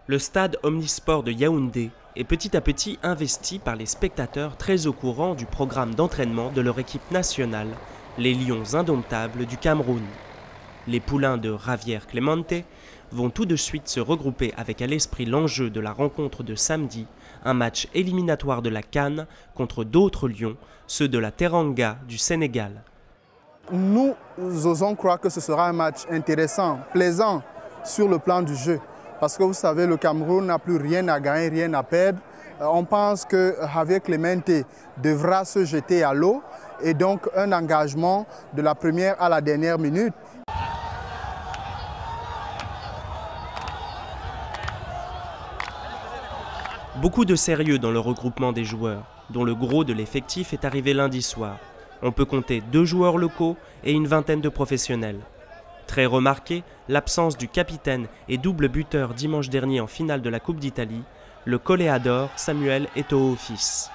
Le stade omnisport de Yaoundé est petit à petit investi par les spectateurs très au courant du programme d'entraînement de leur équipe nationale, les Lions indomptables du Cameroun. Les poulains de Javier Clemente vont tout de suite se regrouper avec à l'esprit l'enjeu de la rencontre de samedi, un match éliminatoire de la CAN contre d'autres lions, ceux de la Teranga du Sénégal. Nous osons croire que ce sera un match intéressant, plaisant sur le plan du jeu. Parce que vous savez, le Cameroun n'a plus rien à gagner, rien à perdre. On pense que Javier Clemente devra se jeter à l'eau et donc un engagement de la première à la dernière minute. Beaucoup de sérieux dans le regroupement des joueurs, dont le gros de l'effectif est arrivé lundi soir. On peut compter 2 joueurs locaux et une vingtaine de professionnels. Très remarqué, l'absence du capitaine et double buteur dimanche dernier en finale de la Coupe d'Italie, le Coléador Samuel Eto'o-Fils.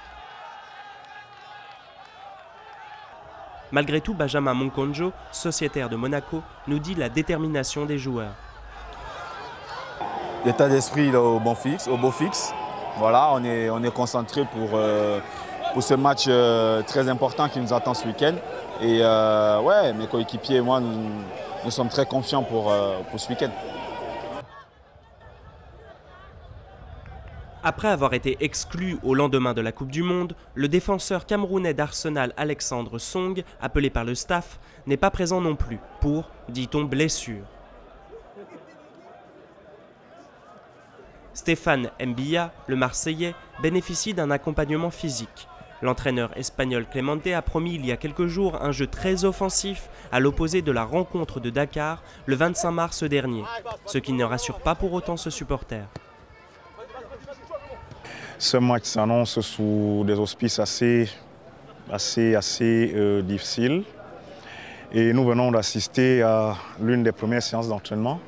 Malgré tout, Benjamin Monconjo, sociétaire de Monaco, nous dit la détermination des joueurs. L'état d'esprit au beau fixe. Voilà, on est concentré pour ce match très important qui nous attend ce week-end. Et ouais, mes coéquipiers et moi, nous sommes très confiants pour ce week-end. Après avoir été exclu au lendemain de la Coupe du Monde, le défenseur camerounais d'Arsenal Alexandre Song, appelé par le staff, n'est pas présent non plus pour, dit-on, blessure. Stéphane Mbia, le Marseillais, bénéficie d'un accompagnement physique. L'entraîneur espagnol Clemente a promis il y a quelques jours un jeu très offensif à l'opposé de la rencontre de Dakar le 25 mars dernier, ce qui ne rassure pas pour autant ce supporter. Ce match s'annonce sous des auspices assez difficiles et nous venons d'assister à l'une des premières séances d'entraînement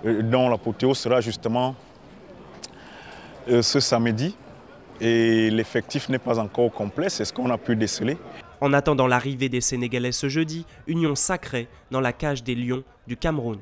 dont l'apothéose sera justement ce samedi et l'effectif n'est pas encore complet, c'est ce qu'on a pu déceler. En attendant l'arrivée des Sénégalais ce jeudi, union sacrée dans la cage des Lions du Cameroun.